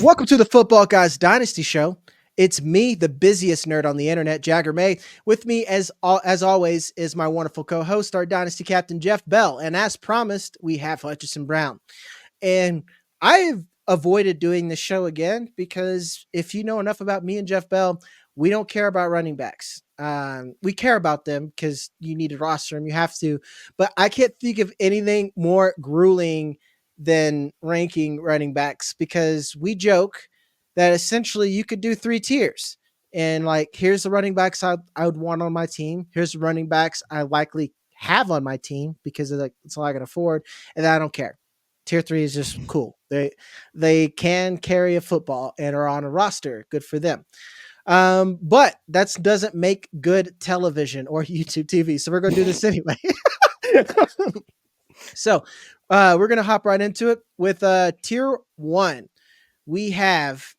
Welcome to the Football Guys Dynasty Show. It's me, the busiest nerd on the internet, Jagger May. With me, as always, is my wonderful co-host, our Dynasty captain, Jeff Bell. And as promised, we have Hutchinson Brown. And I've avoided doing this show again because if you know enough about me and Jeff Bell, we don't care about running backs. We care about them because you need to roster them. You have to. But I can't think of anything more grueling than ranking running backs because we joke that essentially you could do 3 tiers. And like, here's the running backs I would want on my team. Here's the running backs I likely have on my team because of it's all I can afford. And I don't care. Tier 3 is just cool. They can carry a football and are on a roster. Good for them. But that doesn't make good television or YouTube TV. So we're going to do this anyway. So we're going to hop right into it with tier 1. We have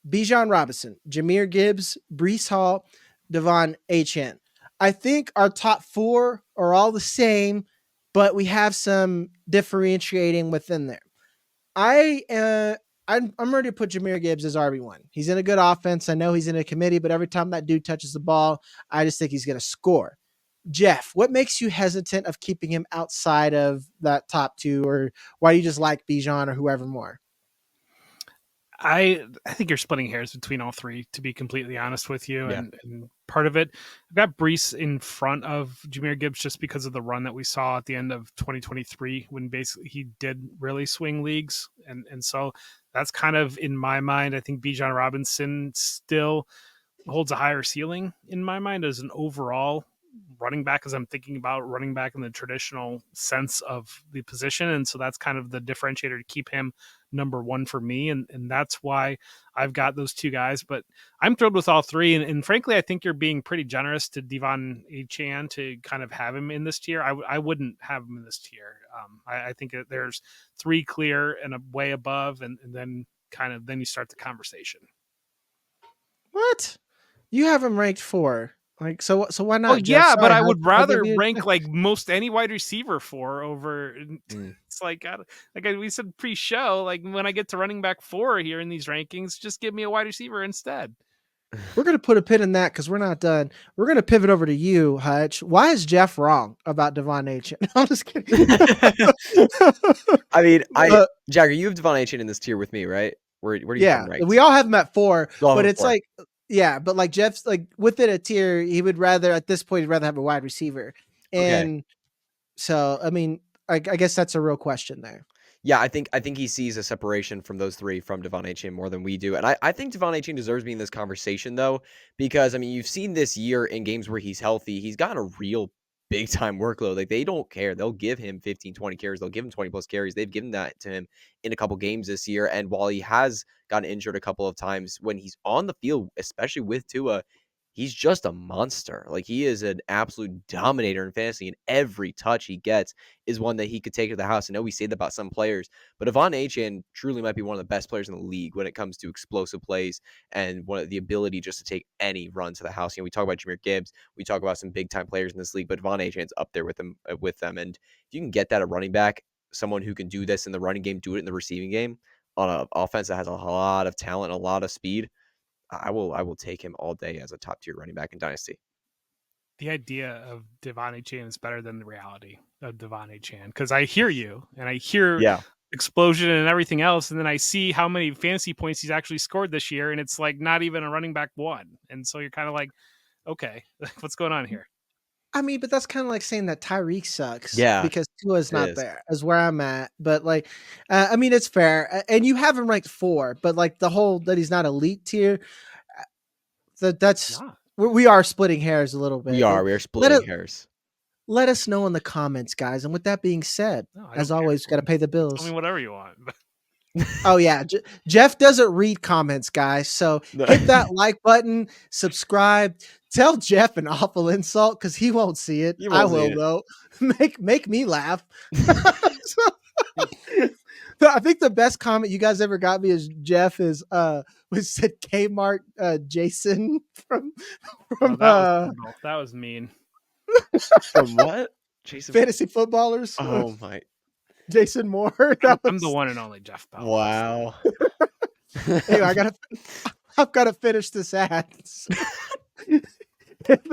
Bijan Robinson, Jahmyr Gibbs, Breece Hall, Devon Achane. I think our top 4 are all the same, but we have some differentiating within there. I'm ready to put Jahmyr Gibbs as RB1. He's in a good offense. I know he's in a committee, but every time that dude touches the ball, I just think he's going to score. Jeff, what makes you hesitant of keeping him outside of that top 2, or why do you just like Bijan or whoever more? I think you're splitting hairs between all 3, to be completely honest with you. Yeah. And part of it, I've got Breece in front of Jahmyr Gibbs just because of the run that we saw at the end of 2023 when basically he did really swing leagues. And so that's kind of in my mind. I think Bijan Robinson still holds a higher ceiling in my mind as an overall running back, as I'm thinking about running back in the traditional sense of the position. And so that's kind of the differentiator to keep him number 1 for me. And that's why I've got those 2 guys, but I'm thrilled with all 3. And frankly, I think you're being pretty generous to Devon Achane to kind of have him in this tier. I wouldn't have him in this tier. I think there's 3 clear and a way above, and then then you start the conversation. What? You have him ranked 4. Like, so why not? Oh, yeah, but I would rather rank like most any wide receiver 4 over. It's like we said pre-show, like when I get to running back 4 here in these rankings, just give me a wide receiver instead. We're going to put a pin in that because we're not done. We're going to pivot over to you, Hutch. Why is Jeff wrong about Devon Achane? I'm just kidding. I mean, Jagger, you have Devon Achane in this tier with me, right? Where do you come right? We all have him at 4, but it's 4. like, yeah, but like Jeff's like within a tier, he would rather at this point, he'd rather have a wide receiver. And so, I mean, I guess that's a real question there. Yeah, I think he sees a separation from those 3 from Devon Achane more than we do. And I think Devon Achane deserves to be in this conversation, though, because, I mean, you've seen this year in games where he's healthy, he's gotten a real big-time workload. Like, they don't care. They'll give him 15, 20 carries. They'll give him 20-plus carries. They've given that to him in a couple games this year. And while he has gotten injured a couple of times, when he's on the field, especially with Tua, he's just a monster. Like, he is an absolute dominator in fantasy, and every touch he gets is one that he could take to the house. I know we say that about some players, but Devon Achane truly might be one of the best players in the league when it comes to explosive plays and the ability just to take any run to the house. You know, we talk about Jahmyr Gibbs, we talk about some big-time players in this league, but Devon Achane's up there with them. And if you can get that at running back, someone who can do this in the running game, do it in the receiving game, on an offense that has a lot of talent, a lot of speed, I will take him all day as a top tier running back in Dynasty. The idea of Devon Achane is better than the reality of Devon Achane, because I hear you and I hear explosion and everything else, and then I see how many fantasy points he's actually scored this year, and it's like not even a running back 1, and so you're kind of like, okay, what's going on here? I mean, but that's kind of like saying that Tyreek sucks, because Tua's not there, is where I'm at. But like, I mean, it's fair, and you have him ranked 4, but like the whole that he's not elite tier, we are splitting hairs a little bit. We are splitting hairs. Let us know in the comments, guys. And with that being said, as always, got to pay the bills. Tell me whatever you want. Oh yeah, Jeff doesn't read comments, guys. So hit that like button, subscribe, tell Jeff an awful insult because he won't see it. I will though. Make me laugh. I think the best comment you guys ever got me is Jeff was said Kmart Jason from that was mean. From what? Jason Fantasy footballers. Oh my. Jason Moore. I'm the one and only Jeff Bell. Wow. Anyway, I've got to finish this ad.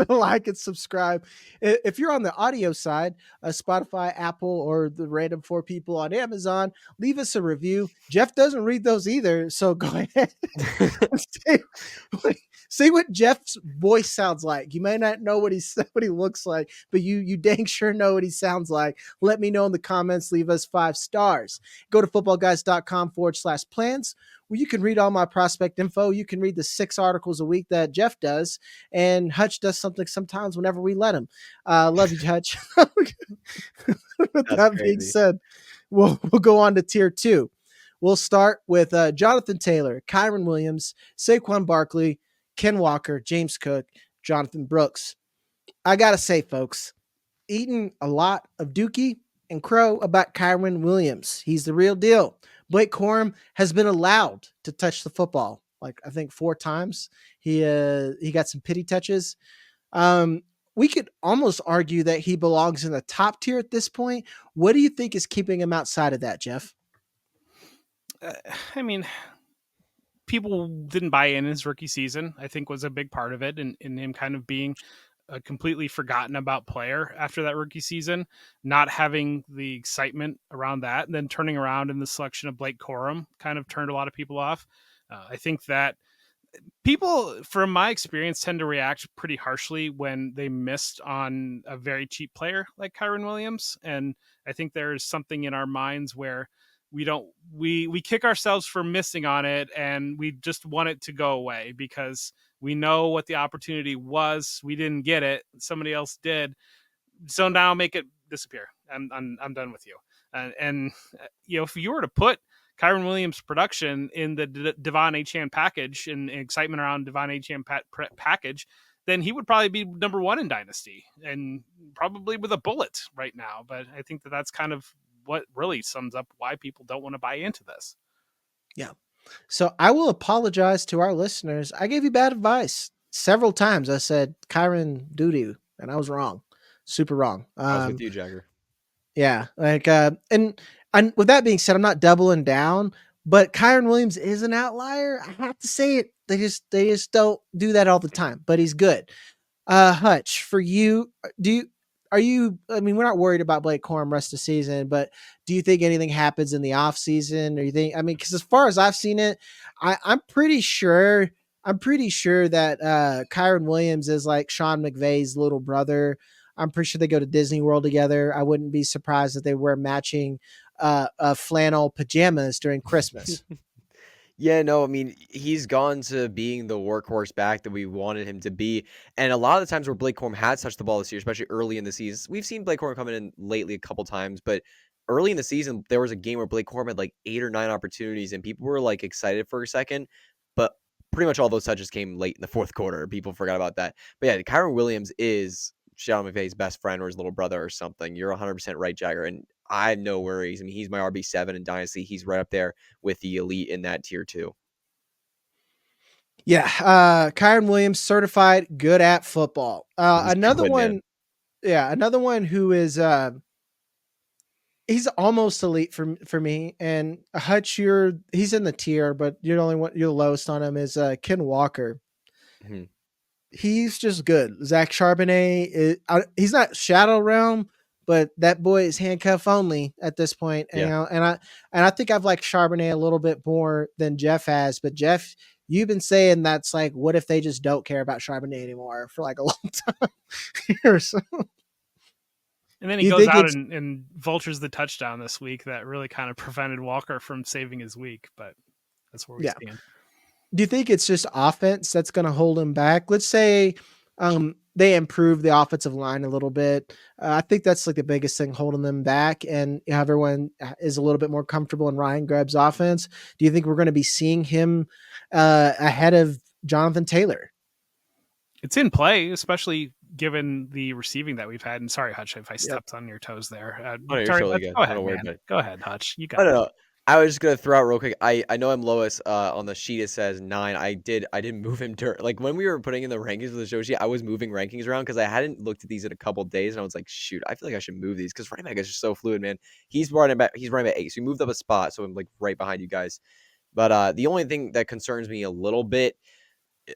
Like and subscribe. If you're on the audio side, Spotify, Apple, or the random 4 people on Amazon, leave us a review. Jeff doesn't read those either, so go ahead. See what Jeff's voice sounds like. You may not know what he looks like, but you dang sure know what he sounds like. Let me know in the comments. Leave us 5 stars. Go to footballguys.com/plans, where you can read all my prospect info. You can read the 6 articles a week that Jeff does, and Hutch does something sometimes whenever we let him. Love you, Hutch. With that being said, we'll go on to tier 2. We'll start with Jonathan Taylor, Kyren Williams, Saquon Barkley, Ken Walker, James Cook, Jonathon Brooks. I got to say, folks, eating a lot of dookie and crow about Kyren Williams. He's the real deal. Blake Corum has been allowed to touch the football, like I think 4 times. He got some pity touches. We could almost argue that he belongs in the top tier at this point. What do you think is keeping him outside of that, Jeff? I mean, people didn't buy in his rookie season, I think was a big part of it, and him kind of being a completely forgotten about player after that rookie season, not having the excitement around that, and then turning around in the selection of Blake Corum kind of turned a lot of people off. I think that people, from my experience, tend to react pretty harshly when they missed on a very cheap player like Kyren Williams. And I think there's something in our minds where we kick ourselves for missing on it, and we just want it to go away because we know what the opportunity was. We didn't get it. Somebody else did. So now make it disappear. I'm done with you. And if you were to put Kyren Williams' production in the Devon Achane package and excitement around Devon Achane package, then he would probably be number 1 in Dynasty and probably with a bullet right now. But I think that that's kind of what really sums up why people don't want to buy into this. Yeah. So I will apologize to our listeners. I gave you bad advice several times. I said Kyren doo-doo, and I was wrong. Super wrong. I was with you, Jagger. Yeah. And with that being said, I'm not doubling down, but Kyren Williams is an outlier. I have to say it. They just don't do that all the time, but he's good. Hutch, for you, I mean, we're not worried about Blake Corum rest of the season, but do you think anything happens in the off season, or you think, because as far as I've seen it, I'm pretty sure that Kyren Williams is like Sean McVay's little brother. I'm pretty sure they go to Disney World together. I wouldn't be surprised if they wear matching flannel pajamas during Christmas. Yeah, no, I mean, he's gone to being the workhorse back that we wanted him to be. And a lot of the times where Blake Corum has touched the ball this year, especially early in the season, we've seen Blake Corum coming in lately a couple times, but early in the season, there was a game where Blake Corum had like 8 or 9 opportunities and people were like excited for a second, but pretty much all those touches came late in the 4th quarter. People forgot about that. But yeah, Kyren Williams is Sean McVay's best friend or his little brother or something. You're 100% right, Jagger. And I have no worries. I mean, he's my RB7 in Dynasty. He's right up there with the elite in that tier 2. Yeah. Kyren Williams, certified good at football. Another one who is he's almost elite for me. And Hutch, he's in the tier, but you're the lowest on him is Ken Walker. Mm-hmm. He's just good. Zach Charbonnet he's not shadow realm, but that boy is handcuff only at this point. Yeah. And I think I've liked Charbonnet a little bit more than Jeff has, but Jeff, you've been saying that's like, what if they just don't care about Charbonnet anymore for like a long time or so. And then he goes out and vultures the touchdown this week that really kind of prevented Walker from saving his week, but that's where we stand. Do you think it's just offense that's going to hold him back? Let's say they improve the offensive line a little bit. I think that's like the biggest thing holding them back, and everyone is a little bit more comfortable in Ryan Grubb's offense. Do you think we're going to be seeing him ahead of Jonathan Taylor? It's in play, especially given the receiving that we've had. And sorry, Hutch, if I stepped on your toes there. You're totally good. Go ahead, man. Go ahead, Hutch. You got it. No. I was just gonna throw out real quick. I know I'm lowest on the sheet. It says 9. I didn't move him to, like, when we were putting in the rankings for the show sheet. I was moving rankings around because I hadn't looked at these in a couple of days, and I was like, shoot, I feel like I should move these because running back is just so fluid, man. He's running back 8, so he moved up a spot, so I'm like right behind you guys. But the only thing that concerns me a little bit,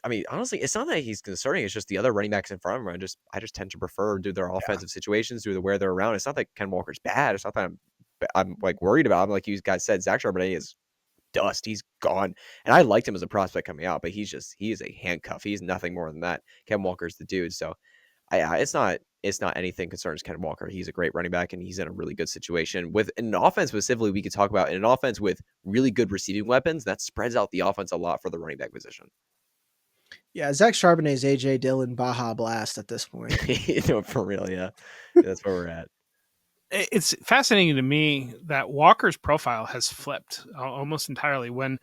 I mean, honestly, it's not that he's concerning. It's just the other running backs in front of him. I just tend to prefer due to their offensive situations, due to where they're around. It's not that Ken Walker's bad. It's not that I'm like worried about him. Like you guys said, Zach Charbonnet is dust. He's gone. And I liked him as a prospect coming out, but he is a handcuff. He's nothing more than that. Ken Walker's the dude. So it's not anything concerns Ken Walker. He's a great running back, and he's in a really good situation. With an offense specifically, we could talk about in an offense with really good receiving weapons that spreads out the offense a lot for the running back position. Yeah, Zach Charbonnet's AJ Dillon Baja Blast at this point. For real, yeah. That's where we're at. It's fascinating to me that Walker's profile has flipped almost entirely. When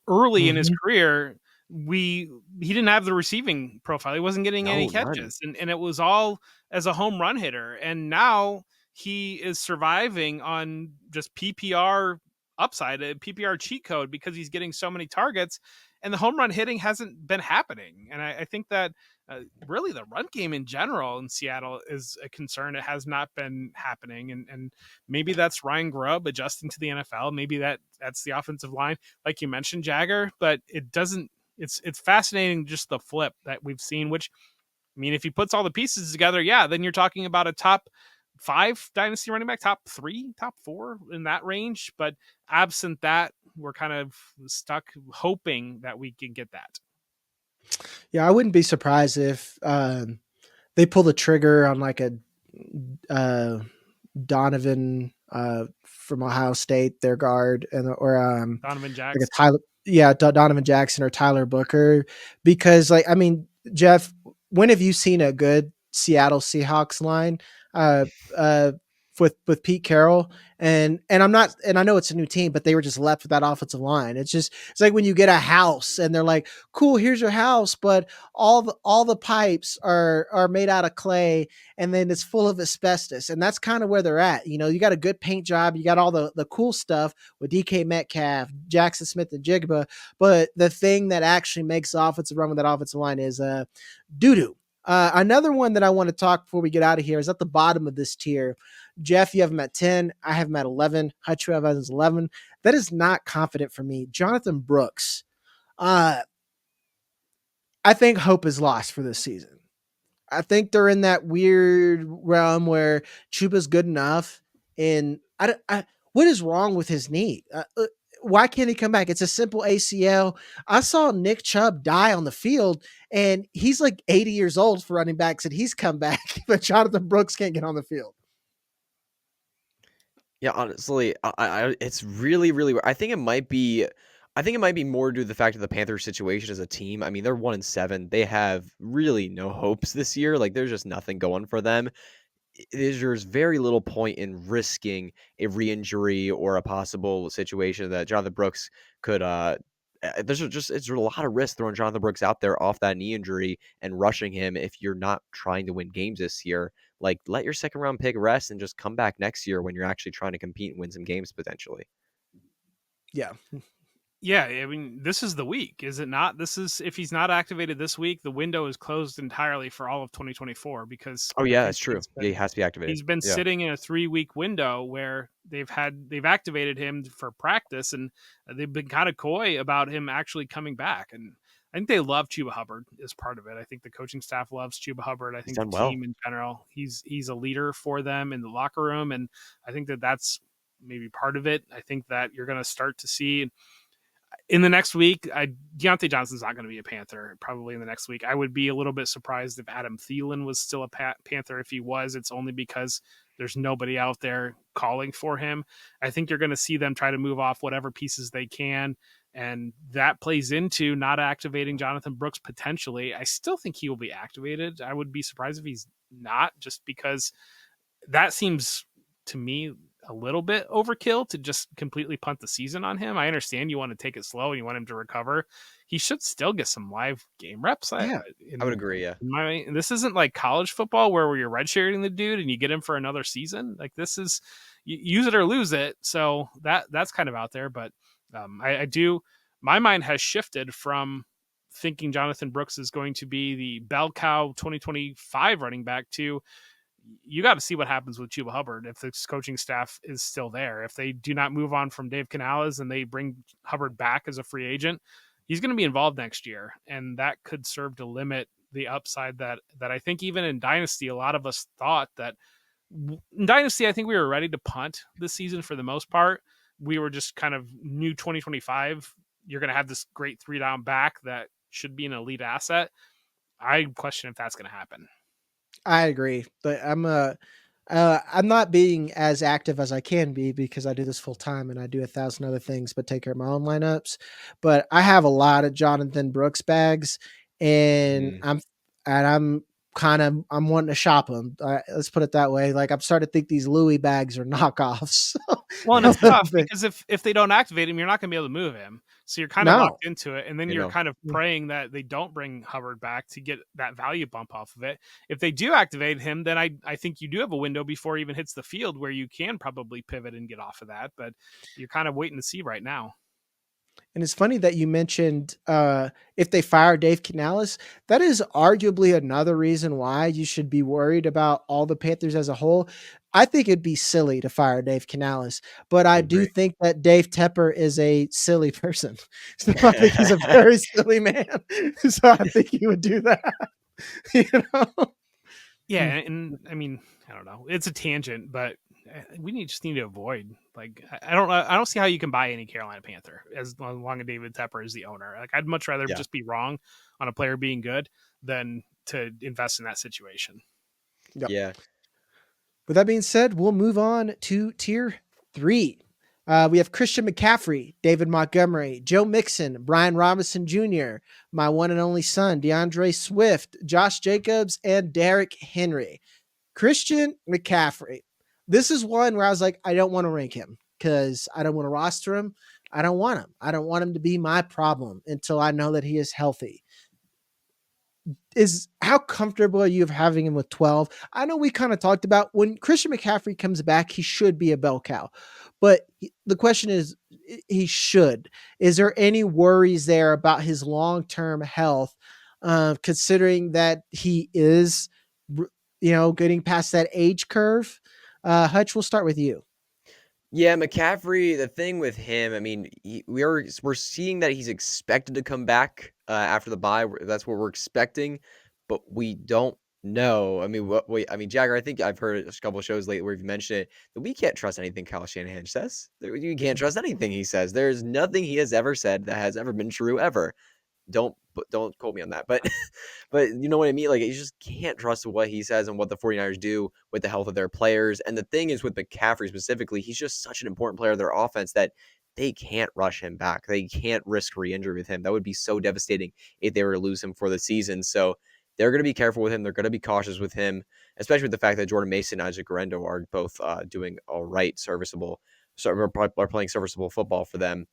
early in his career, he didn't have the receiving profile. He wasn't getting any catches, and it was all as a home run hitter. And now he is surviving on just PPR upside, a PPR cheat code, because he's getting so many targets, and the home run hitting hasn't been happening. And I think that really the run game in general in Seattle is a concern. It has not been happening. And maybe that's Ryan Grubb adjusting to the NFL. Maybe that's the offensive line, like you mentioned, Jagger, but it doesn't, it's fascinating. Just the flip that we've seen, which, I mean, if he puts all the pieces together, then you're talking about a top 5 dynasty running back, top 3, top 4 in that range. But absent that, we're kind of stuck hoping that we can get that. Yeah, I wouldn't be surprised if they pull the trigger on like a Donovan from Ohio State, their guard, or Donovan Jackson. Like Donovan Jackson or Tyler Booker, because like, I mean, Jeff, when have you seen a good Seattle Seahawks line with Pete Carroll? And I'm not, and I know it's a new team, but they were just left with that offensive line. It's like when you get a house and they're like, cool, here's your house, but all the pipes are made out of clay, and then it's full of asbestos. And that's kind of where they're at. You know, you got a good paint job, you got all the cool stuff with DK Metcalf, Jackson Smith, and Jigba, but the thing that actually makes the offensive run with that offensive line is doo-doo. Another one that I want to talk before we get out of here is at the bottom of this tier. Jeff, you have him at 10. I have him at 11. Hutch, you have him at 11. That is not confident for me. Jonathon Brooks. I think hope is lost for this season. I think they're in that weird realm where Chuba's good enough. And what is wrong with his knee? Why can't he come back? It's a simple ACL. I saw Nick Chubb die on the field, and he's like 80 years old for running backs, and he's come back, but Jonathon Brooks can't get on the field. Yeah, honestly, it's really, really. I think it might be more due to the fact of the Panthers' situation as a team. I mean, they're 1-7. They have really no hopes this year. Like, there's just nothing going for them. There's very little point in risking a re-injury or a possible situation that Jonathon Brooks could. It's a lot of risk throwing Jonathon Brooks out there off that knee injury and rushing him if you're not trying to win games this year. Like, let your second round pick rest and just come back next year when you're actually trying to compete and win some games potentially. Yeah. Yeah, I mean, this is the week, is it not? This is, if he's not activated this week, the window is closed entirely for all of 2024 because. Oh yeah, that's true. He has to be activated. He's been sitting in a 3-week window where they've activated him for practice, and they've been kind of coy about him actually coming back. And I think they love Chuba Hubbard as part of it. I think the coaching staff loves Chuba Hubbard. I think the team in general, he's a leader for them in the locker room, and I think that's maybe part of it. I think that you're going to start to see. In the next week, Deontay Johnson's not going to be a Panther probably in the next week. I would be a little bit surprised if Adam Thielen was still a Panther. If he was, it's only because there's nobody out there calling for him. I think you're going to see them try to move off whatever pieces they can, and that plays into not activating Jonathon Brooks potentially. I still think he will be activated. I would be surprised if he's not, just because that seems to me a little bit overkill to just completely punt the season on him. I understand you want to take it slow and you want him to recover. He should still get some live game reps. I would agree. Yeah. This isn't like college football where you're redshirting the dude and you get him for another season. Like, this is use it or lose it. So that's kind of out there, but my mind has shifted from thinking Jonathon Brooks is going to be the bell cow 2025 running back to, you got to see what happens with Chuba Hubbard if the coaching staff is still there. If they do not move on from Dave Canales and they bring Hubbard back as a free agent, he's going to be involved next year, and that could serve to limit the upside that I think even in Dynasty, a lot of us thought that in Dynasty, I think we were ready to punt this season for the most part. We were just kind of new 2025. You're going to have this great 3-down back that should be an elite asset. I question if that's going to happen. I agree, but I'm not being as active as I can be because I do this full time and I do 1,000 other things, but take care of my own lineups. But I have a lot of Jonathon Brooks bags, and I'm wanting to shop them. Let's put it that way. Like, I'm starting to think these Louis bags are knockoffs. Well, and it's tough because if they don't activate him, you're not going to be able to move him. So you're kind of locked into it. And then you're kind of praying that they don't bring Hubbard back to get that value bump off of it. If they do activate him, then I think you do have a window before he even hits the field where you can probably pivot and get off of that. But you're kind of waiting to see right now. And it's funny that you mentioned if they fire Dave Canales, that is arguably another reason why you should be worried about all the Panthers as a whole. I think it'd be silly to fire Dave Canales, but I do think that Dave Tepper is a silly person. So I think he's a very silly man. So I think he would do that. You know? Yeah, and I mean, I don't know. It's a tangent, but we just need to avoid. Like, I don't see how you can buy any Carolina Panther as long as David Tepper is the owner. Like, I'd much rather just be wrong on a player being good than to invest in that situation. Yep. Yeah. With that being said, we'll move on to tier 3. We have Christian McCaffrey, David Montgomery, Joe Mixon, Bijan Robinson Jr., my one and only son, DeAndre Swift, Josh Jacobs, and Derrick Henry. Christian McCaffrey. This is one where I was like, I don't want to rank him because I don't want to roster him. I don't want him. I don't want him to be my problem until I know that he is healthy. How comfortable are you of having him with 12? I know we kind of talked about when Christian McCaffrey comes back, he should be a bell cow. But the question is, he should. Is there any worries there about his long-term health, considering that he is, getting past that age curve? Hutch, we'll start with you. Yeah, McCaffrey, the thing with him, I mean, we're seeing that he's expected to come back after the bye. That's what we're expecting, but we don't know. I mean, Jagger, I think I've heard a couple of shows lately where you've mentioned it, that we can't trust anything Kyle Shanahan says. You can't trust anything he says. There's nothing he has ever said that has ever been true ever. Don't quote me on that, but you know what I mean? Like, you just can't trust what he says and what the 49ers do with the health of their players. And the thing is with McCaffrey specifically, he's just such an important player of their offense that they can't rush him back. They can't risk re-injury with him. That would be so devastating if they were to lose him for the season. So they're going to be careful with him. They're going to be cautious with him, especially with the fact that Jordan Mason and Isaac Guerrero are both doing all right, serviceable. So are playing serviceable football for them.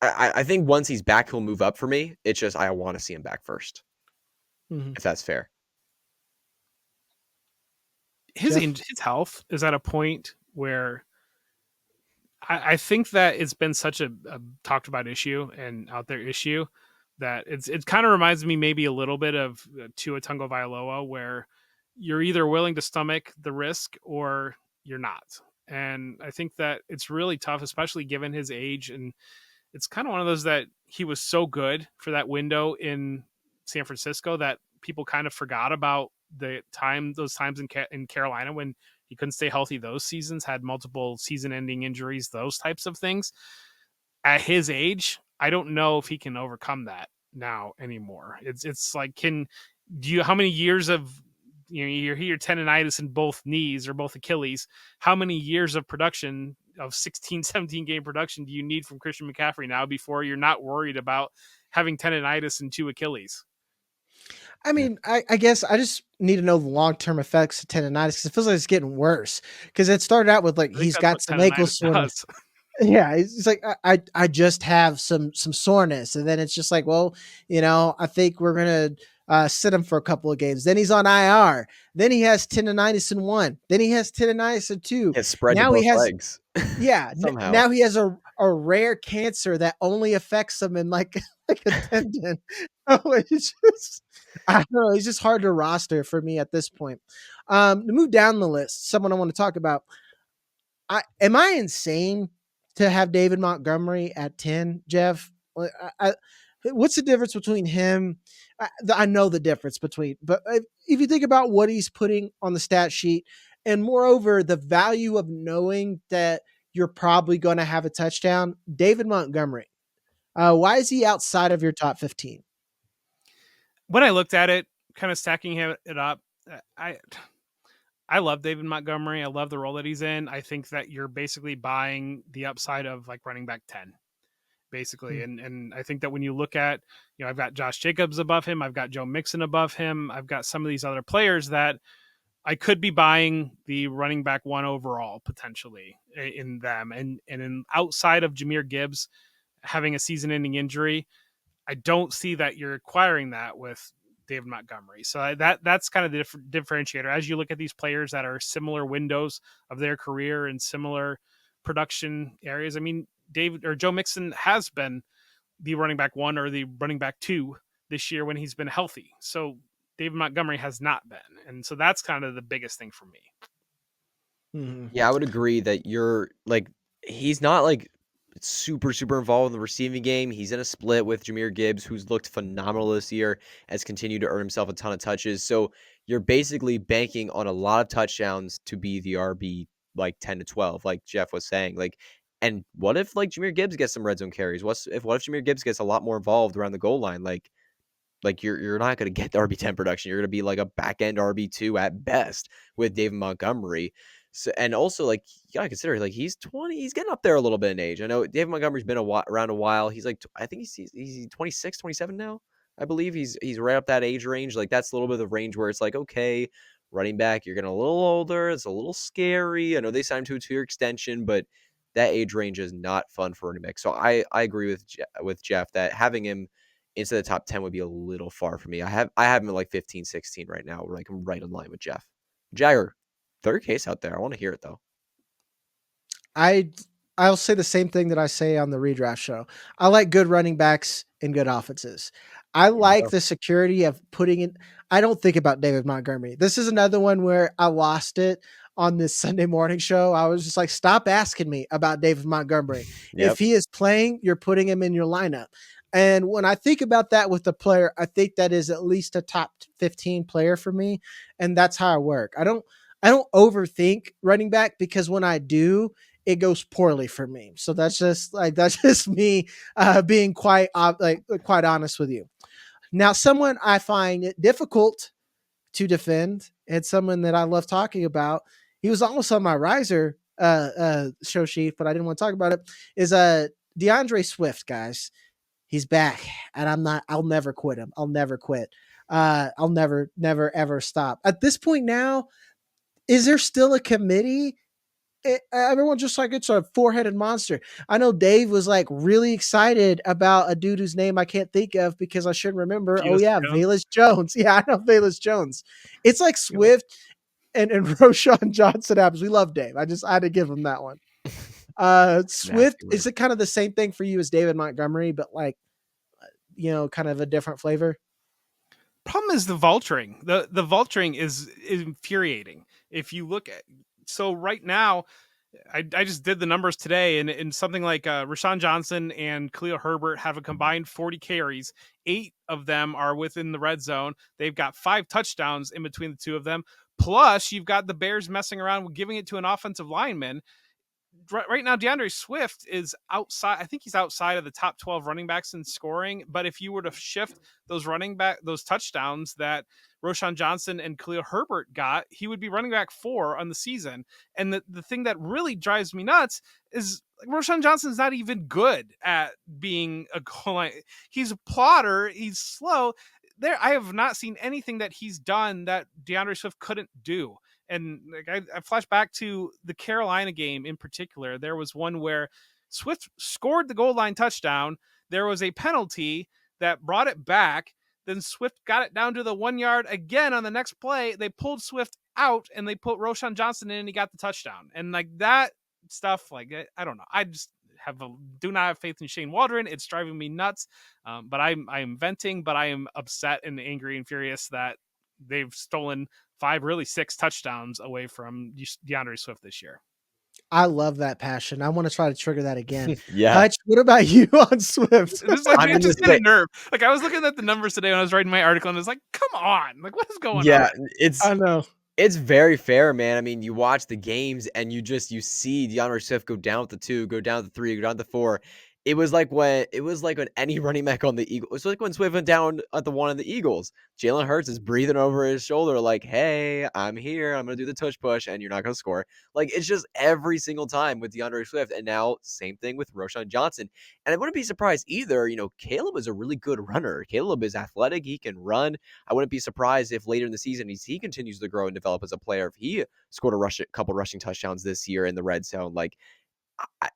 I think once he's back, he'll move up for me. It's just I want to see him back first, if that's fair. His health is at a point where I think that it's been such a talked about issue and out there issue that it kind of reminds me maybe a little bit of Tua Tagovailoa, where you're either willing to stomach the risk or you're not. And I think that it's really tough, especially given his age. And it's kind of one of those that he was so good for that window in San Francisco that people kind of forgot about those times in Carolina when he couldn't stay healthy. Those seasons had multiple season-ending injuries, those types of things. At his age, I don't know if he can overcome that now anymore. It's like, how many years of, you're here tendonitis in both knees or both Achilles, how many years of production of 16, 17 game production do you need from Christian McCaffrey now before you're not worried about having tendonitis in 2 Achilles? I mean, I guess I just need to know the long-term effects of tendonitis because it feels like it's getting worse. Because it started out with like he's got some ankle soreness. Yeah, it's like I just have some soreness, and then it's just like, well, I think we're gonna sit him for a couple of games. Then he's on IR. Then he has tendonitis in 1. Then he has tendonitis in 2. It's spread to both legs. Yeah. Now he has a rare cancer that only affects him in like a tendon. Oh, it's just, I don't know. It's just hard to roster for me at this point. To move down the list, someone I want to talk about. Am I insane to have David Montgomery at 10, Jeff? What's the difference between him? I know the difference between, but if you think about what he's putting on the stat sheet, and moreover, the value of knowing that you're probably going to have a touchdown, David Montgomery, why is he outside of your top 15? When I looked at it, kind of stacking it up, I love David Montgomery. I love the role that he's in. I think that you're basically buying the upside of like running back 10, basically. And I think that when you look at, I've got Josh Jacobs above him. I've got Joe Mixon above him. I've got some of these other players that I could be buying the running back 1 overall potentially in them. And in outside of Jahmyr Gibbs having a season ending injury, I don't see that you're acquiring that with David Montgomery. So that's kind of the differentiator. As you look at these players that are similar windows of their career and similar production areas, I mean, Joe Mixon has been the running back 1 or the running back 2 this year when he's been healthy. So David Montgomery has not been. And so that's kind of the biggest thing for me. Mm-hmm. Yeah, I would agree that he's not like super involved in the receiving game. He's in a split with Jahmyr Gibbs, who's looked phenomenal this year, has continued to earn himself a ton of touches. So you're basically banking on a lot of touchdowns to be the RB like 10 to 12, like Jeff was saying. And what if like Jahmyr Gibbs gets some red zone carries? What if Jahmyr Gibbs gets a lot more involved around the goal line? Like you're not going to get the RB10 production. You're going to be like a back end RB2 at best with David Montgomery. So, and also, like, you gotta consider, like, he's 20. He's getting up there a little bit in age. I know David Montgomery's been around a while. He's like, I think he's 26, 27 now. I believe he's right up that age range. Like, that's a little bit of the range where it's like, okay, running back, you're getting a little older. It's a little scary. I know they signed to a 2-year extension, but that age range is not fun for running back. So I agree with Jeff that having him into the top 10 would be a little far for me. I have him at like 15, 16 right now. Like, I'm right in line with Jeff. Jagger, third case out there. I want to hear it though. I'll say the same thing that I say on the redraft show. I like good running backs and good offenses. I like the security of putting in. I don't think about David Montgomery. This is another one where I lost it on this Sunday morning show. I was just like, stop asking me about David Montgomery. If he is playing, you're putting him in your lineup. And when I think about that with the player, I think that is at least a top 15 player for me. And that's how I work. I don't overthink running back, because when I do, it goes poorly for me. So that's just me being quite honest with you. Now, someone I find it difficult to defend, and someone that I love talking about, he was almost on my riser show sheet, but I didn't want to talk about it, is DeAndre Swift, guys. He's back, and I'll never quit him. I'll never quit. I'll never, ever stop. At this point now, is there still a committee? Everyone's just like, it's a 4-headed monster. I know Dave was like really excited about a dude whose name I can't think of because I should remember. Velus Jones. Yeah, I know Velus Jones. It's like Swift and Roschon Johnson happens. We love Dave. I had to give him that one. Swift, is it kind of the same thing for you as David Montgomery, but like, kind of a different flavor? Problem is the vulturing. The vulturing is infuriating. If you look at, so right now, I just did the numbers today, and in something like Rashawn Johnson and Khalil Herbert have a combined 40 carries. 8 of them are within the red zone. They've got 5 touchdowns in between the 2 of them. Plus, you've got the Bears messing around with giving it to an offensive lineman. Right now, DeAndre Swift is outside. I think he's outside of the top 12 running backs in scoring. But if you were to shift those those touchdowns that Roschon Johnson and Khalil Herbert got, he would be running back 4 on the season. And the thing that really drives me nuts is Roschon Johnson's not even good at being a goal line. He's a plotter. He's slow. I have not seen anything that he's done that DeAndre Swift couldn't do. And like I flash back to the Carolina game in particular. There was one where Swift scored the goal line touchdown. There was a penalty that brought it back. Then Swift got it down to the 1 yard again on the next play. They pulled Swift out and they put Roschon Johnson in and he got the touchdown. And like that stuff, like, I don't know. I just do not have faith in Shane Waldron. It's driving me nuts. But I'm venting, but I am upset and angry and furious that they've stolen really 6 touchdowns away from DeAndre Swift this year. I love that passion. I want to try to trigger that again. Yeah. Hutch, what about you on Swift? This is like, it just hit a nerve. Like, I was looking at the numbers today when I was writing my article, and it's like, come on, like, what is going on? Yeah, I know. It's very fair, man. I mean, you watch the games and you see DeAndre Swift go down to 2, go down to 3, go down to 4. It was like when any running back on the Eagles, it was like when Swift went down at the 1 of the Eagles. Jalen Hurts is breathing over his shoulder like, hey, I'm here. I'm going to do the tush push and you're not going to score. Like, it's just every single time with DeAndre Swift. And now same thing with Roschon Johnson. And I wouldn't be surprised either. Caleb is a really good runner. Caleb is athletic. He can run. I wouldn't be surprised if later in the season he continues to grow and develop as a player. If he scored a couple rushing touchdowns this year in the red zone, like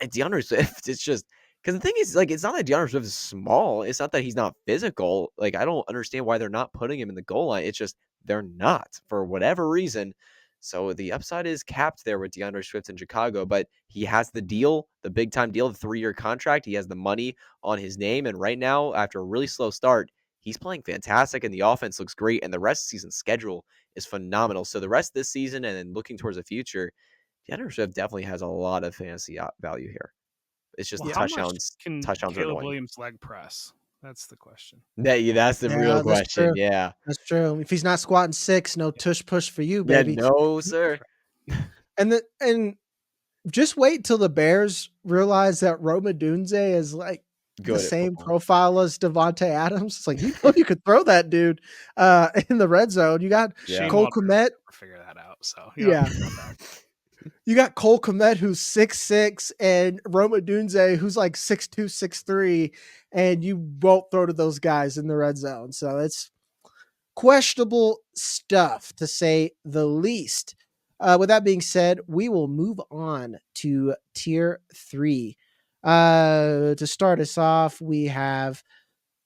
DeAndre Swift, it's just because the thing is, like, it's not that DeAndre Swift is small. It's not that he's not physical. Like, I don't understand why they're not putting him in the goal line. It's just they're not for whatever reason. So the upside is capped there with DeAndre Swift in Chicago, but he has the deal, the big time deal, the 3-year contract. He has the money on his name. And right now, after a really slow start, he's playing fantastic and the offense looks great. And the rest of the season schedule is phenomenal. So the rest of this season and then looking towards the future, DeAndre Swift definitely has a lot of fantasy value here. It's just touchdowns. Touchdowns Caleb Williams leg press? That's the question. That's the real question. True. Yeah, that's true. If he's not squatting 6, no tush push for you, baby. Yeah, no, sir. And just wait till the Bears realize that Rhamondre is like the same profile as Devontae Adams. It's like, you could throw that dude in the red zone. You got Cole Kmet. Figure that out. So yeah. You got Cole Kmet, who's 6'6", and Rhamondre, who's like 6'2", 6'3", and you won't throw to those guys in the red zone. So it's questionable stuff, to say the least. With that being said, we will move on to tier 3. To start us off, we have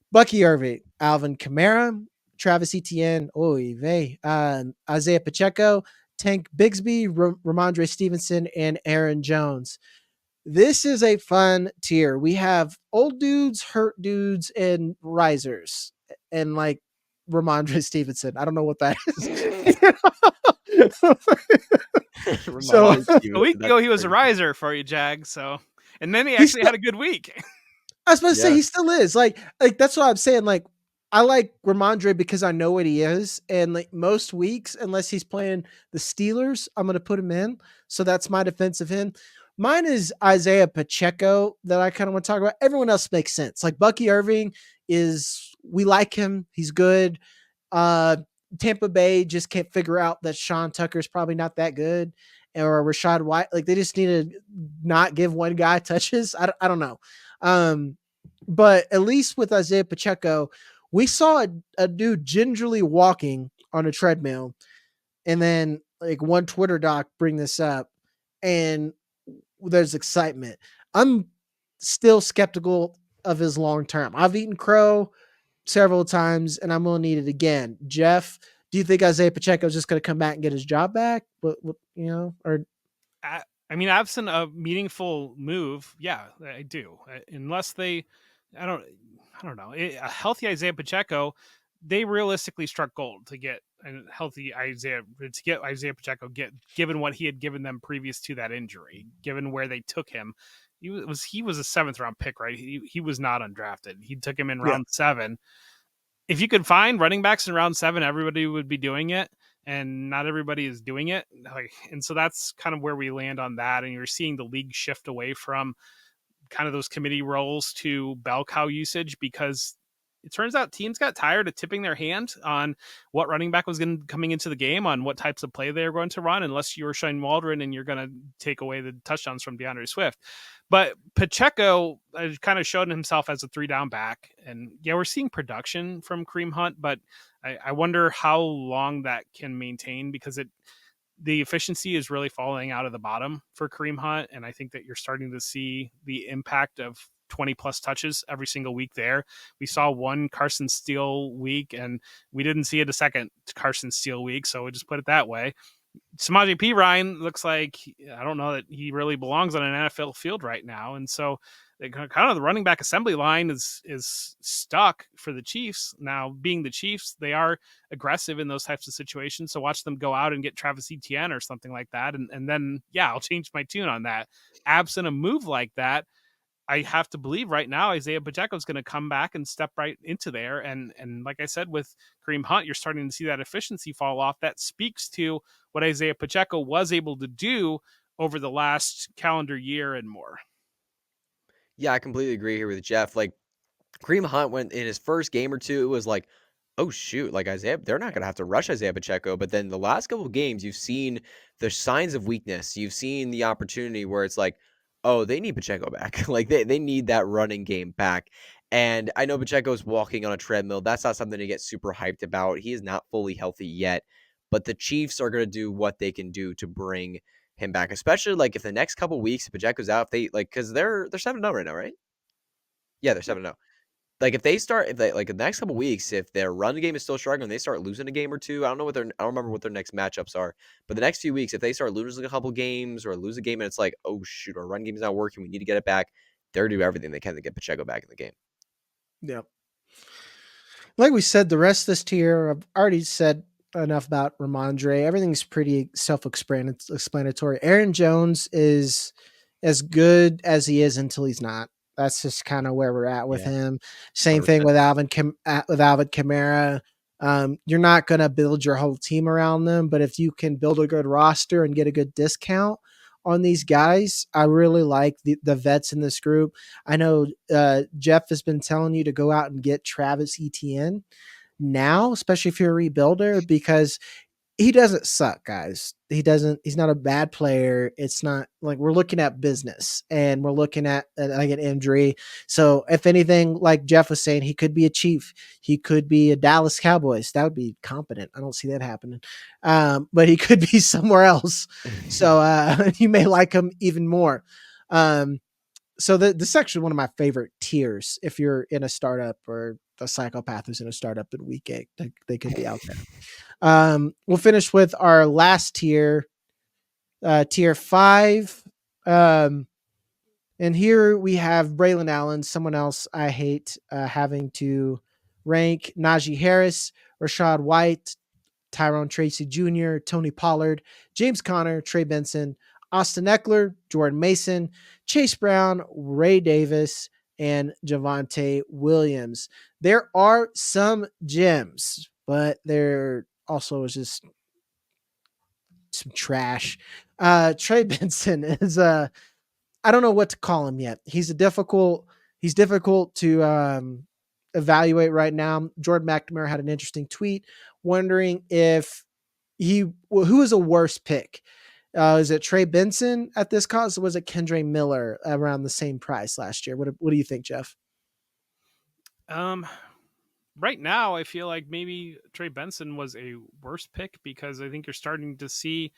Bucky Irving, Alvin Kamara, Travis Etienne, Isiah Pacheco, Tank Bigsby, Rhamondre Stevenson, and Aaron Jones. This is a fun tier. We have old dudes, hurt dudes, and risers. And like Rhamondre Stevenson. I don't know what that is. So a week ago, he was a riser for you, Jag. So, and then he actually had a good week. I was supposed to say he still is. Like that's what I'm saying. Like, I like Rhamondre because I know what he is. And like most weeks, unless he's playing the Steelers, I'm going to put him in. So that's my defense of him. Mine is Isiah Pacheco that I kind of want to talk about. Everyone else makes sense. Like Bucky Irving we like him. He's good. Tampa Bay just can't figure out that Sean Tucker's probably not that good. Or Rachaad White. Like they just need to not give one guy touches. I don't know. But at least with Isiah Pacheco, we saw a dude gingerly walking on a treadmill, and then like one Twitter doc bring this up, and there's excitement. I'm still skeptical of his long term. I've eaten crow several times, and I'm gonna need it again. Jeff, do you think Isiah Pacheco is just gonna come back and get his job back? Or I mean, absent a meaningful move, yeah, I do. Unless I don't know. A healthy Isiah Pacheco, they realistically struck gold to get a healthy Isiah Pacheco, given what he had given them previous to that injury, given where they took him. He was a 7th round pick, right? He was not undrafted. He took him in round 7. If you could find running backs in round 7, everybody would be doing it, and not everybody is doing it. And so that's kind of where we land on that. And you're seeing the league shift away from kind of those committee roles to bell cow usage, because it turns out teams got tired of tipping their hand on what running back was coming into the game, on what types of play they were going to run, unless you were Shane Waldron and you're going to take away the touchdowns from DeAndre Swift. But Pacheco kind of showed himself as a 3-down back. And yeah, we're seeing production from Kareem Hunt, but I wonder how long that can maintain, because the efficiency is really falling out of the bottom for Kareem Hunt. And I think that you're starting to see the impact of 20 plus touches every single week there. We saw one Carson Steele week, and we didn't see it a second Carson Steele week. So we'll just put it that way. Samaje Perine looks like, I don't know that he really belongs on an NFL field right now. And so kind of the running back assembly line is stuck for the Chiefs. Now, being the Chiefs, they are aggressive in those types of situations. So watch them go out and get Travis Etienne or something like that. And then, yeah, I'll change my tune on that. Absent a move like that, I have to believe right now Isiah Pacheco is going to come back and step right into there. And like I said, with Kareem Hunt, you're starting to see that efficiency fall off. That speaks to what Isiah Pacheco was able to do over the last calendar year and more. Yeah, I completely agree here with Jeff. Like, Kareem Hunt went in his first game or two, it was like, oh shoot, like they're not going to have to rush Isiah Pacheco. But then the last couple of games, you've seen the signs of weakness. You've seen the opportunity where it's like, oh, they need Pacheco back. Like they need that running game back. And I know Pacheco's walking on a treadmill. That's not something to get super hyped about. He is not fully healthy yet. But the Chiefs are going to do what they can do to bring him back, especially like if the next couple of weeks, if Pacheco's out, if they like, because they're 7-0 right now, right? Yeah, they're 7-0. Like if they like the next couple weeks, if their run game is still struggling, they start losing a game or two. I don't remember what their next matchups are, but the next few weeks, if they start losing a couple games or lose a game and it's like, oh shoot, our run game is not working, we need to get it back. They're do everything they can to get Pacheco back in the game. Yeah. Like we said, the rest of this tier, I've already said enough about Rhamondre. Everything's pretty self-explanatory. Aaron Jones is as good as he is until he's not. That's just kind of where we're at with him. Same 100%. Thing with Alvin Kamara. You're not going to build your whole team around them, but if you can build a good roster and get a good discount on these guys, I really like the vets in this group. I know Jeff has been telling you to go out and get Travis Etienne now, especially if you're a rebuilder, because he doesn't suck, guys. He's not a bad player. It's not like we're looking at business and we're looking at like an injury. So if anything, like Jeff was saying, he could be a Chief. He could be a Dallas Cowboys. That would be competent. I don't see that happening. But he could be somewhere else. So you may like him even more. So this is actually one of my favorite tiers. If you're in a startup or a psychopath who's in a startup in week 8, they could be out there. We'll finish with our last tier, tier 5. And here we have Braelon Allen, someone else I hate having to rank. Najee Harris, Rachaad White, Tyrone Tracy Jr., Tony Pollard, James Conner, Trey Benson, Austin Ekeler, Jordan Mason, Chase Brown, Ray Davis, and Javonte Williams. There are some gems, but there also is just some trash. Trey Benson is I don't know what to call him yet. He's difficult to evaluate right now. Jordan McNamara had an interesting tweet wondering if who is a worse pick. Is it Trey Benson at this cost, or was it Kendre Miller around the same price last year? What do you think, Jeff? Right now, I feel like maybe Trey Benson was a worse pick because I think you're starting to see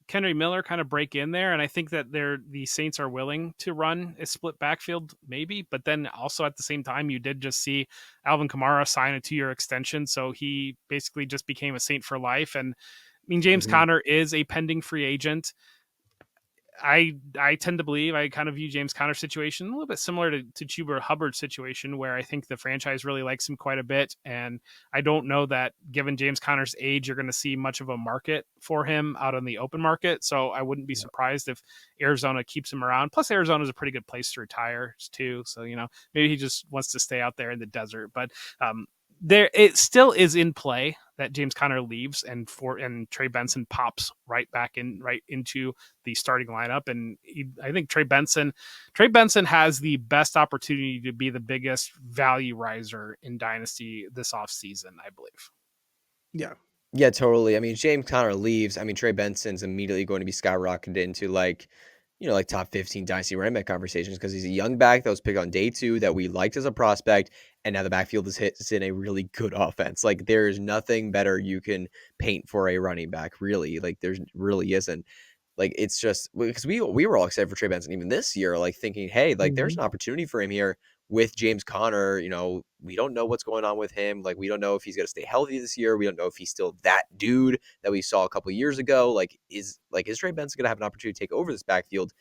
Kendre Miller kind of break in there, and I think that the Saints are willing to run a split backfield, maybe, but then also at the same time, you did just see Alvin Kamara sign a 2-year extension, so he basically just became a Saint for life. And I mean, James Conner is a pending free agent. I tend to believe I kind of view James Conner's situation a little bit similar to Chuba Hubbard's situation, where I think the franchise really likes him quite a bit. And I don't know that given James Conner's age, you're going to see much of a market for him out on the open market. So I wouldn't be surprised if Arizona keeps him around. Plus Arizona is a pretty good place to retire too. So, maybe he just wants to stay out there in the desert, but it still is in play that James Conner leaves and Trey Benson pops right into the starting lineup. And I think Trey Benson has the best opportunity to be the biggest value riser in Dynasty this offseason, I believe. Yeah. Yeah, totally. I mean, James Conner leaves. I mean, Trey Benson's immediately going to be skyrocketed into like top 15 Dynasty running back conversations because he's a young back that was picked on day 2 that we liked as a prospect. And now the backfield is in a really good offense. Like there's nothing better you can paint for a running back, really. Like there really isn't. Like it's just because we were all excited for Trey Benson even this year, like thinking, hey, like there's an opportunity for him here. with James Conner, we don't know what's going on with him. Like, we don't know if he's going to stay healthy this year. We don't know if he's still that dude that we saw a couple of years ago. Is Trey Benson going to have an opportunity to take over this backfield?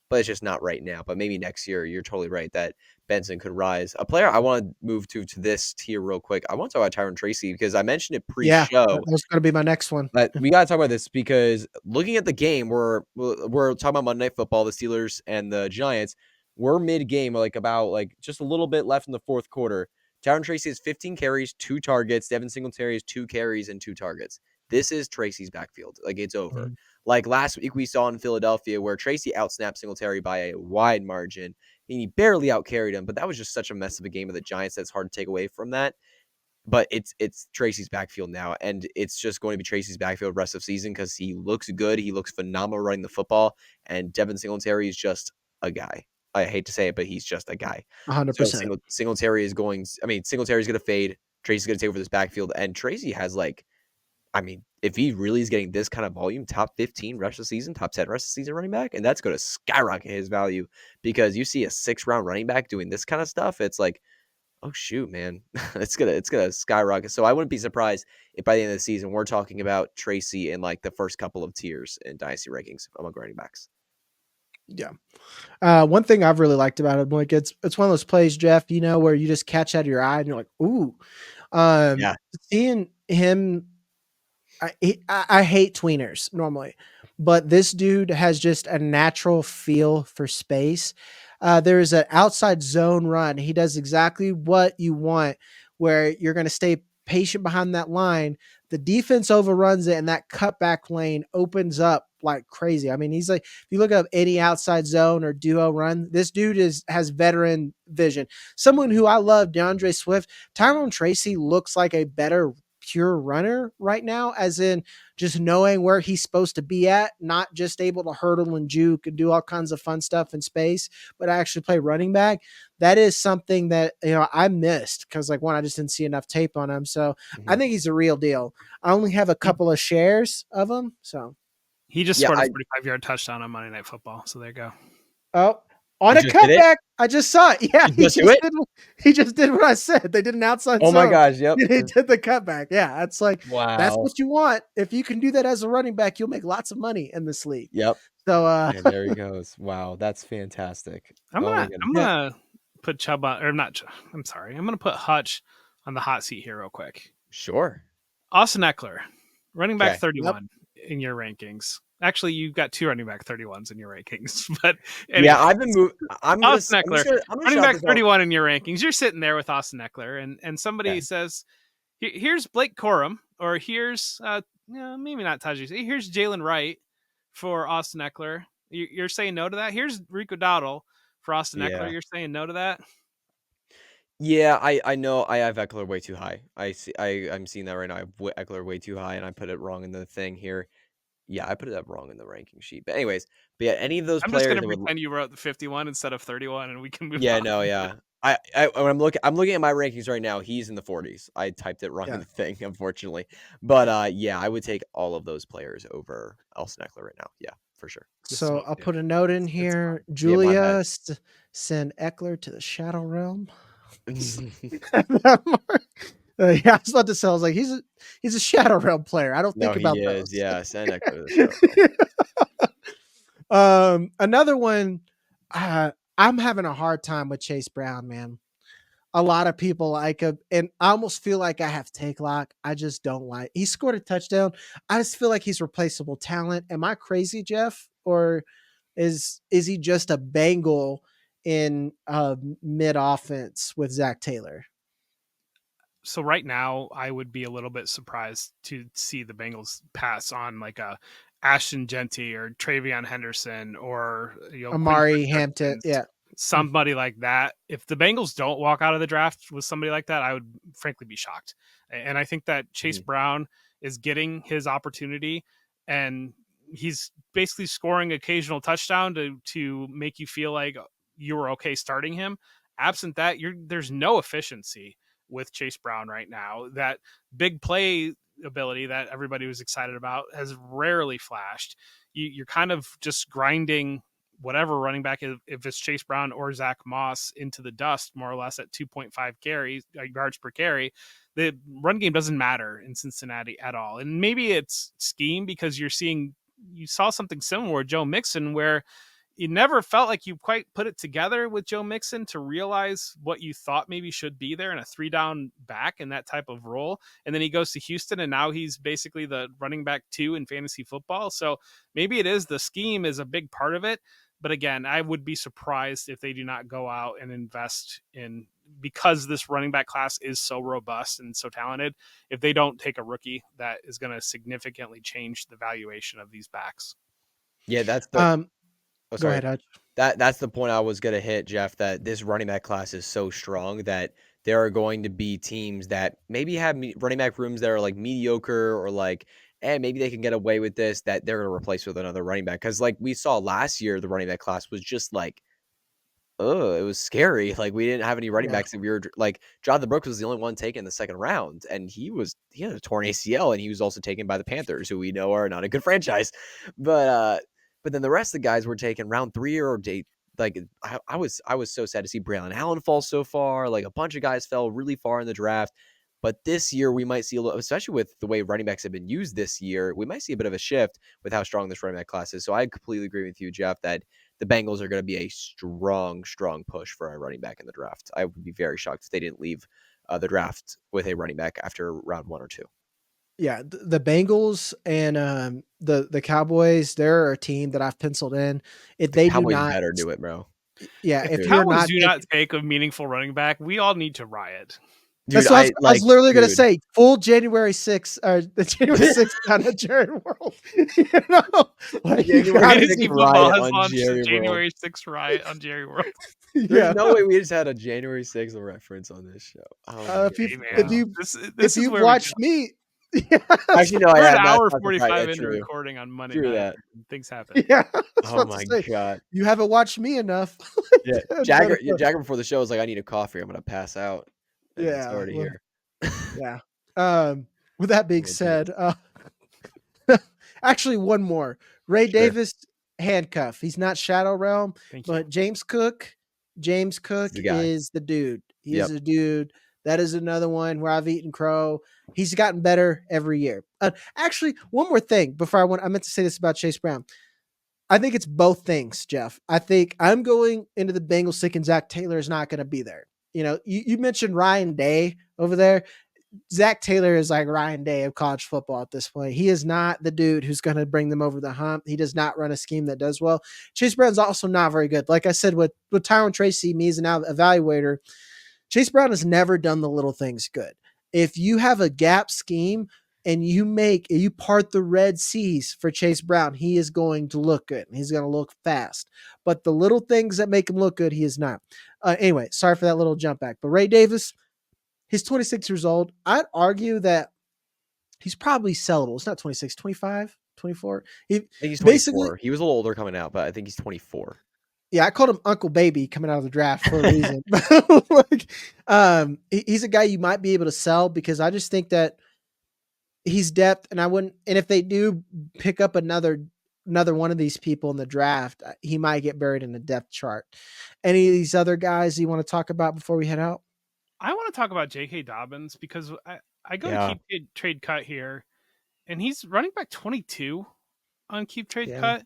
But it's just not right now. But maybe next year, you're totally right that Benson could rise. A player I want to move to this tier real quick. I want to talk about Tyrone Tracy because I mentioned it Yeah, pre-show. that was going to be my next one. But we got to talk about this because looking at the game, we're talking about Monday Night Football, the Steelers and the Giants. We're mid-game, about just a little bit left in the fourth quarter. Tyrone Tracy has 15 carries, 2 targets. Devin Singletary has 2 carries and 2 targets. This is Tracy's backfield. It's over. Mm-hmm. Like last week we saw in Philadelphia where Tracy outsnapped Singletary by a wide margin. And he barely outcarried him, but that was just such a mess of a game of the Giants that's hard to take away from that. But it's Tracy's backfield now, and it's just going to be Tracy's backfield rest of season because he looks good. He looks phenomenal running the football, and Devin Singletary is just a guy. I hate to say it, but he's just a guy. 100%. So Singletary is Singletary's going to fade. Tracy's going to take over this backfield, and Tracy has if he really is getting this kind of volume, top 15 rest of the season, top 10 rest of the season running back, and that's going to skyrocket his value because you see a 6th-round running back doing this kind of stuff. It's like, oh shoot, man, it's gonna skyrocket. So I wouldn't be surprised if by the end of the season we're talking about Tracy in the first couple of tiers in dynasty rankings among running backs. Yeah. One thing I've really liked about him, it's one of those plays, Jeff, where you just catch out of your eye and you're like, ooh. Yeah. Seeing him, I hate tweeners normally, but this dude has just a natural feel for space. There's an outside zone run. He does exactly what you want, where you're going to stay patient behind that line. The defense overruns it, and that cutback lane opens up like crazy. I mean, he's like, if you look up any outside zone or duo run, this dude has veteran vision. Someone who I love, DeAndre Swift. Tyrone Tracy looks like a better pure runner right now, as in just knowing where he's supposed to be at, not just able to hurdle and juke and do all kinds of fun stuff in space, but actually play running back. That is something that I missed because I just didn't see enough tape on him. So I think he's a real deal. I only have a couple of shares of him. So he just scored a 45-yard touchdown on Monday Night Football. So there you go. Oh, on a cutback. I just saw it. Yeah, he just did what I said. They did an outside zone. Oh my gosh, yep. He did the cutback. Yeah, it's like, wow. That's what you want. If you can do that as a running back, you'll make lots of money in this league. Yep. So and there he goes. Wow, that's fantastic. I'm gonna put Chubb on, or not. I'm sorry. I'm gonna put Hutch on the hot seat here real quick. Sure. Austin Ekeler, running back 31 in your rankings. Actually, you've got 2 running back 31s in your rankings, but anyway, yeah, I've been moving. Austin Ekeler, running back 31 in your rankings. You're sitting there with Austin Ekeler, and somebody says, "Here's Blake Corum," or "Here's maybe not Tajee. Here's Jalen Wright for Austin Ekeler." You're saying no to that. Here's Rico Dowdle for Austin Ekeler. You're saying no to that. Yeah, I know I have Ekeler way too high. I'm seeing that right now. I have Ekeler way too high, and I put it wrong in the thing here. Yeah, I put it up wrong in the ranking sheet. But anyways, any of those players. I'm just gonna pretend you wrote the 51 instead of 31, and we can move. Yeah, on. no, yeah. I'm looking at my rankings right now. He's in the 40s. I typed it wrong in the thing, unfortunately. But I would take all of those players over Austin Ekeler right now. Yeah, for sure. So I'll put a note in here. Julia, send Ekeler to the Shadow Realm. Yeah, I was about to say, I was like, he's a Shadow Realm player. I don't think about those. Yeah, send Ekeler to the Shadow Realm. Another one, I'm having a hard time with Chase Brown, man. A lot of people like him, and I almost feel like I have take lock. I just don't like. He scored a touchdown. I just feel like he's replaceable talent. Am I crazy, Jeff, or is he just a Bengal in mid offense with Zach Taylor? So right now, I would be a little bit surprised to see the Bengals pass on like a Ashton Genty or Travion Henderson or Amari Hampton. Yeah. Somebody like that. If the Bengals don't walk out of the draft with somebody like that, I would frankly be shocked. And I think that Chase Brown is getting his opportunity, and he's basically scoring occasional touchdown to make you feel like you were okay starting him. Absent that, there's no efficiency with Chase Brown right now. That big play ability that everybody was excited about has rarely flashed. You're kind of just grinding whatever running back, if it's Chase Brown or Zach Moss, into the dust more or less at 2.5 carries, yards per carry, the run game doesn't matter in Cincinnati at all. And maybe it's scheme because you saw something similar with Joe Mixon, where you never felt like you quite put it together with Joe Mixon to realize what you thought maybe should be there in a 3-down back in that type of role. And then he goes to Houston, and now he's basically the running back 2 in fantasy football. So maybe it is the scheme is a big part of it. But again, I would be surprised if they do not go out and invest in, because this running back class is so robust and so talented, if they don't take a rookie that is going to significantly change the valuation of these backs. Yeah, that's the Go ahead, Hutch. That's the point I was going to hit, Jeff, that this running back class is so strong that there are going to be teams that maybe have running back rooms that are like mediocre or like, maybe they can get away with this, that they're going to replace with another running back. Because like we saw last year, the running back class was just like, it was scary. Like we didn't have any running backs that we were like, Jonathon Brooks was the only one taken in the second round, and he had a torn ACL, and he was also taken by the Panthers, who we know are not a good franchise. But then the rest of the guys were taken round 3 or day. Like I was so sad to see Braelon Allen fall so far. Like a bunch of guys fell really far in the draft. But this year we might see a little, especially with the way running backs have been used this year, we might see a bit of a shift with how strong this running back class is. So I completely agree with you, Jeff, that the Bengals are going to be a strong push for a running back in the draft. I would be very shocked if they didn't leave the draft with a running back after round 1 or 2. Yeah, the Bengals and the Cowboys, they're a team that I've penciled in. If they Cowboys do not, better do it, bro. Yeah, if the you're Cowboys not, do not take a meaningful running back, we all need to riot. Dude, that's what I was literally going to say. Full January 6th, or the January 6th on a Jerry World. You know, like Fantasy football has launched the January 6th riot on Jerry World. There's no way we just had a January 6th reference on this show. If you've watched me. Actually, no, we're an hour 45 into recording on Monday night. That. Things happen. Yeah. Oh my God. You haven't watched me enough. Yeah. Jagger before the show was like, I need a coffee. I'm gonna pass out. And it's already here. Yeah. With that being said, actually one more. Ray Davis handcuff. He's not Shadow Realm, but James Cook is the dude. He is a dude. That is another one where I've eaten crow. He's gotten better every year. Actually, one more thing before I meant to say this about Chase Brown. I think it's both things, Jeff. I think I'm going into the Bengals thinking Zach Taylor is not going to be there. You know, you mentioned Ryan Day over there. Zach Taylor is like Ryan Day of college football at this point. He is not the dude who's going to bring them over the hump. He does not run a scheme that does well. Chase Brown's also not very good. Like I said, with Tyrone Tracy, me as an evaluator, Chase Brown has never done the little things good. If you have a gap scheme and you part the Red Seas for Chase Brown, he is going to look good. He's going to look fast. But the little things that make him look good, he is not. Anyway, sorry for that little jump back. But Ray Davis, he's 26 years old. I'd argue that he's probably sellable. It's not 26, 25, 24. I think he's 24. He was a little older coming out, but I think he's 24. Yeah, I called him Uncle Baby coming out of the draft for a reason. He's a guy you might be able to sell because I just think that he's depth, and if they do pick up another one of these people in the draft, he might get buried in the depth chart. Any of these other guys you want to talk about before we head out? I want to talk about J.K. Dobbins because I go to keep trade cut here, and he's running back 22 on keep trade cut.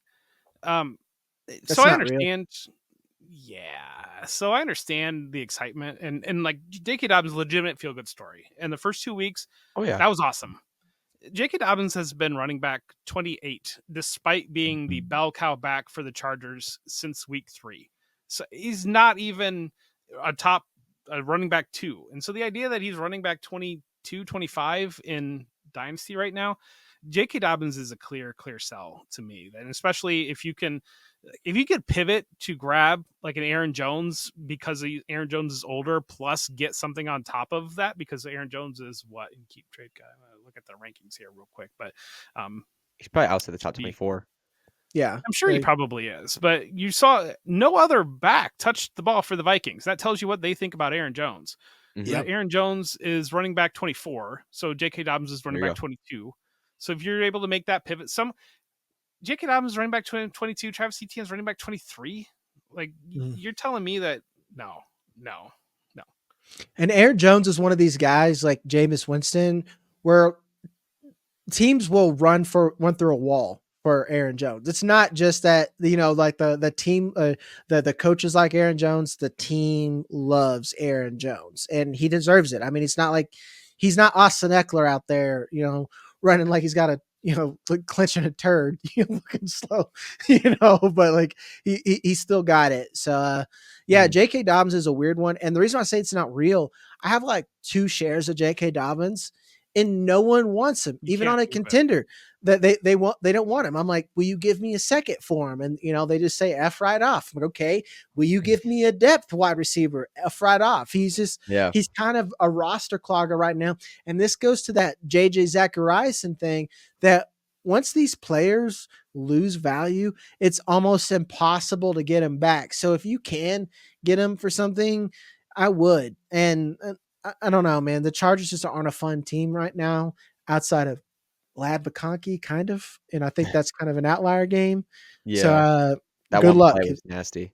So I understand. So I understand the excitement and like J.K. Dobbins' legitimate feel good story. And the first 2 weeks, that was awesome. J.K. Dobbins has been running back 28, despite being the bell cow back for the Chargers since week 3. So he's not even a running back 2. And so the idea that he's running back 22, 25 in Dynasty right now, J.K. Dobbins is a clear sell to me. And especially if you could pivot to grab like an Aaron Jones because Aaron Jones is older, plus get something on top of that because Aaron Jones is what in keep trade cut. I'm gonna look at the rankings here real quick, but he's probably outside the top 24. Yeah, I'm sure he probably is. But you saw no other back touched the ball for the Vikings. That tells you what they think about Aaron Jones. Mm-hmm. Yeah, Aaron Jones is running back 24, so J.K. Dobbins is running back 22. So if you're able to make that pivot, J.K. Dobbins is running back 22. Travis Etienne is running back 23. Like, you're telling me that no. And Aaron Jones is one of these guys like Jameis Winston, where teams will run through a wall for Aaron Jones. It's not just that, like the team, the coaches like Aaron Jones, the team loves Aaron Jones and he deserves it. I mean, it's not like he's not Austin Ekeler out there, running like he's got a, clenching a turd, looking slow, but like he still got it. So, J.K. Dobbins is a weird one. And the reason I say it's not real, I have like 2 shares of J.K. Dobbins and no one wants him, even on a contender that they don't want him. I'm like, will you give me a second for him? And, they just say F right off. I'm like, okay, will you give me a depth wide receiver? F right off. He's kind of a roster clogger right now. And this goes to that JJ Zachariason thing that once these players lose value, it's almost impossible to get them back. So if you can get them for something, I would. And I don't know, man. The Chargers just aren't a fun team right now outside of Lad McConkey, kind of. And I think that's kind of an outlier game. Yeah. So that good luck. Was nasty.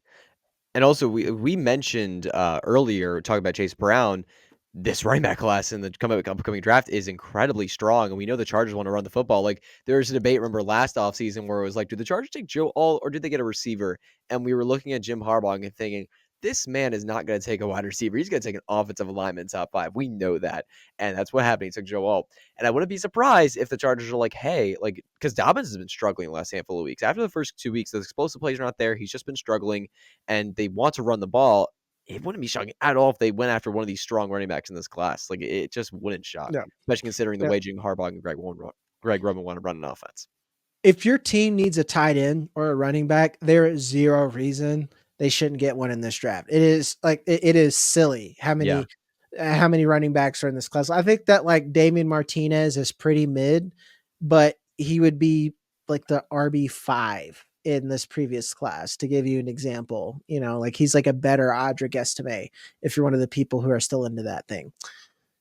And also, we mentioned earlier, talking about Chase Brown, this running back class in the upcoming draft is incredibly strong. And we know the Chargers want to run the football. Like, there was a debate, remember, last offseason where it was like, do the Chargers take Joe Alt or did they get a receiver? And we were looking at Jim Harbaugh and thinking, this man is not going to take a wide receiver. He's going to take an offensive lineman top 5. We know that. And that's what happened. He took Joe Alt. And I wouldn't be surprised if the Chargers are like, hey, like, because Dobbins has been struggling the last handful of weeks. After the first 2 weeks, the explosive plays are not there. He's just been struggling and they want to run the ball. It wouldn't be shocking at all if they went after one of these strong running backs in this class. Like, it just wouldn't shock, especially considering the way Jim Harbaugh and Greg Roman want to run an offense. If your team needs a tight end or a running back, there is zero reason they shouldn't get one in this draft. It is like, it is silly how many running backs are in this class. I think that like Damian Martinez is pretty mid, but he would be like the RB5 in this previous class, to give you an example. Like he's like a better Audric Estime if you're one of the people who are still into that thing.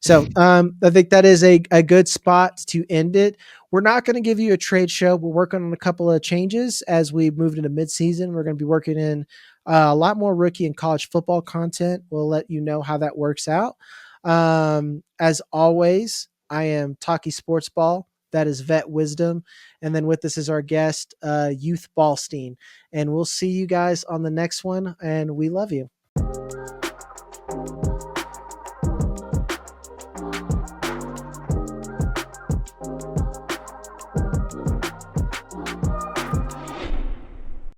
So I think that is a good spot to end it. We're not going to give you a trade show. We're working on a couple of changes as we moved into midseason. We're going to be working in a lot more rookie and college football content. We'll let you know how that works out. As always, I am Talkie Sports Ball. That is Vet Wisdom. And then with us is our guest, Youth Ballstein. And we'll see you guys on the next one. And we love you.